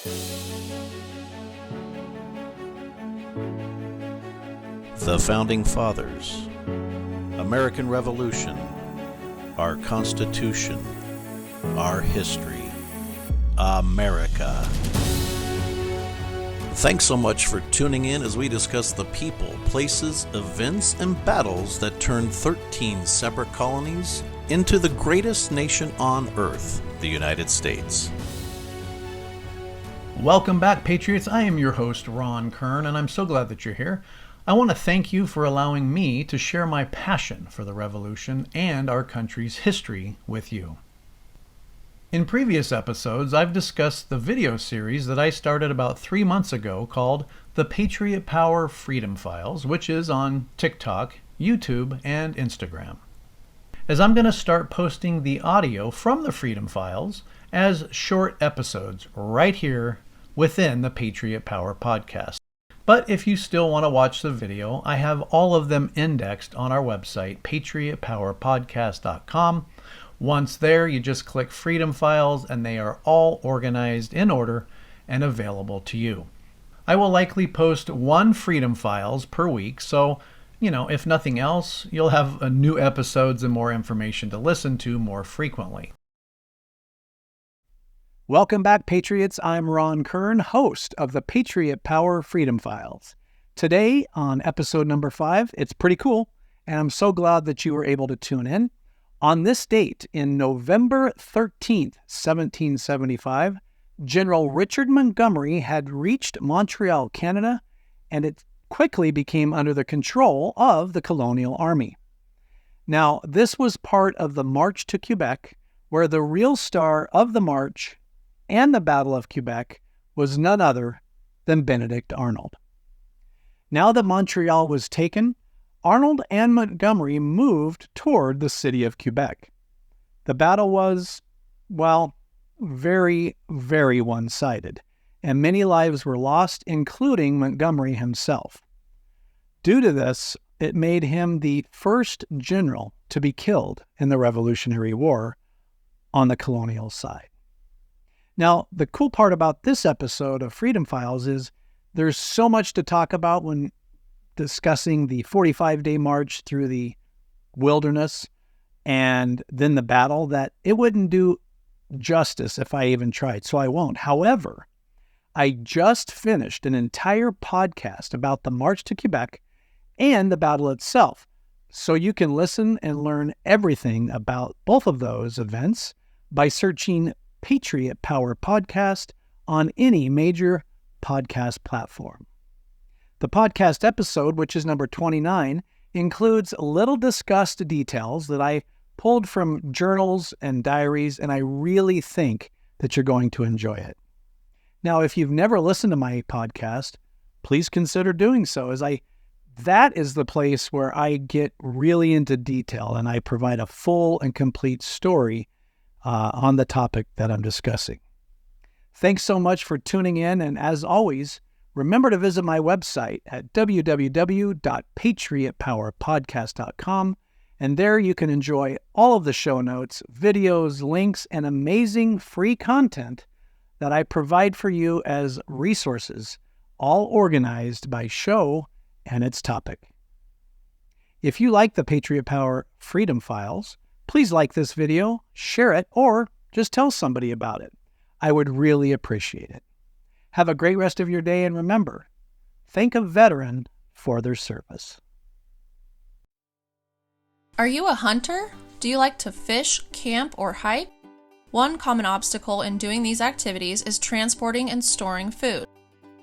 The Founding Fathers, American Revolution, our Constitution, our history, America. Thanks so much for tuning in as we discuss the people, places, events, and battles that turned 13 separate colonies into the greatest nation on earth, the United States. Welcome back, Patriots. I am your host, Ron Kern, and I'm so glad that you're here. I want to thank you for allowing me to share my passion for the Revolution and our country's history with you. In previous episodes, I've discussed the video series that I started about 3 months ago called The Patriot Power Freedom Files, which is on TikTok, YouTube, and Instagram. As I'm going to start posting the audio from the Freedom Files as short episodes right here within the Patriot Power Podcast. But if you still want to watch the video, I have all of them indexed on our website, patriotpowerpodcast.com. Once there, you just click Freedom Files, and they are all organized in order and available to you. I will likely post one Freedom Files per week, so, if nothing else, you'll have new episodes and more information to listen to more frequently. Welcome back, Patriots. I'm Ron Kern, host of the Patriot Power Freedom Files. Today, on episode number 5, it's pretty cool, and I'm so glad that you were able to tune in. On this date, in November 13th, 1775, General Richard Montgomery had reached Montreal, Canada, and it quickly became under the control of the colonial army. Now, this was part of the March to Quebec, where the real star of the march and the Battle of Quebec was none other than Benedict Arnold. Now that Montreal was taken, Arnold and Montgomery moved toward the city of Quebec. The battle was, very, very one-sided, and many lives were lost, including Montgomery himself. Due to this, it made him the first general to be killed in the Revolutionary War on the colonial side. Now, the cool part about this episode of Freedom Files is there's so much to talk about when discussing the 45-day march through the wilderness and then the battle that it wouldn't do justice if I even tried, so I won't. However, I just finished an entire podcast about the March to Quebec and the battle itself, so you can listen and learn everything about both of those events by searching Patriot Power Podcast on any major podcast platform. The podcast episode, which is number 29, includes little discussed details that I pulled from journals and diaries, and I really think that you're going to enjoy it. Now, if you've never listened to my podcast, please consider doing so, as that is the place where I get really into detail and I provide a full and complete story on the topic that I'm discussing. Thanks so much for tuning in, and as always, remember to visit my website at www.patriotpowerpodcast.com, and there you can enjoy all of the show notes, videos, links, and amazing free content that I provide for you as resources, all organized by show and its topic. If you like the Patriot Power Freedom Files, please like this video, share it, or just tell somebody about it. I would really appreciate it. Have a great rest of your day, and remember, thank a veteran for their service. Are you a hunter? Do you like to fish, camp, or hike? One common obstacle in doing these activities is transporting and storing food.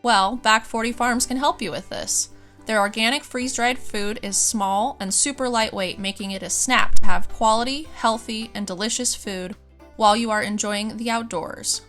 Well, Back 40 Farms can help you with this. Their organic freeze-dried food is small and super lightweight, making it a snap to have quality, healthy, and delicious food while you are enjoying the outdoors.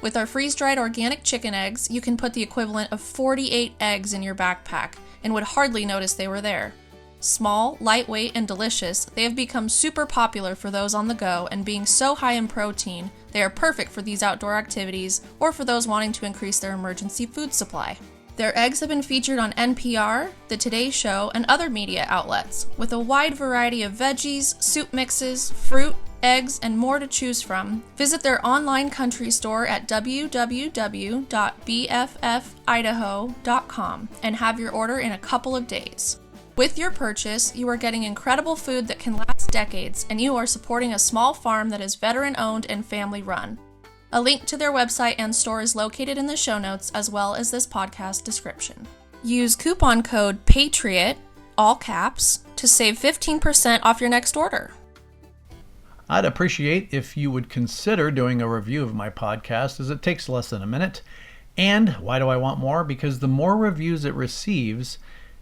With our freeze-dried organic chicken eggs, you can put the equivalent of 48 eggs in your backpack and would hardly notice they were there. Small, lightweight, and delicious, they have become super popular for those on the go, and being so high in protein, they are perfect for these outdoor activities or for those wanting to increase their emergency food supply. Their eggs have been featured on NPR, The Today Show, and other media outlets, with a wide variety of veggies, soup mixes, fruit, eggs, and more to choose from, visit their online country store at www.bffidaho.com and have your order in a couple of days. With your purchase, you are getting incredible food that can last decades, and you are supporting a small farm that is veteran-owned and family-run. A link to their website and store is located in the show notes, as well as this podcast description. Use coupon code PATRIOT, all caps, to save 15% off your next order. I'd appreciate if you would consider doing a review of my podcast, as it takes less than a minute. And why do I want more? Because the more reviews it receives,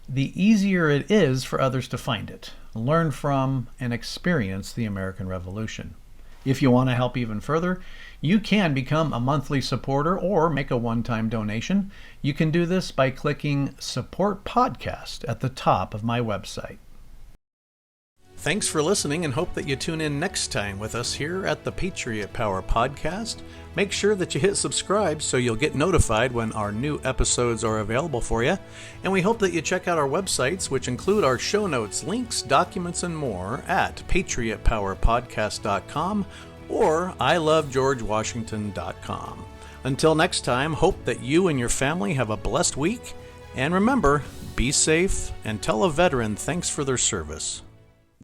the easier it is for others to find it, learn from, and experience the American Revolution. If you want to help even further, you can become a monthly supporter or make a one-time donation. You can do this by clicking Support Podcast at the top of my website. Thanks for listening, and hope that you tune in next time with us here at the Patriot Power Podcast. Make sure that you hit subscribe so you'll get notified when our new episodes are available for you. And we hope that you check out our websites, which include our show notes, links, documents, and more at patriotpowerpodcast.com or ilovegeorgewashington.com. Until next time, hope that you and your family have a blessed week. And remember, be safe and tell a veteran thanks for their service.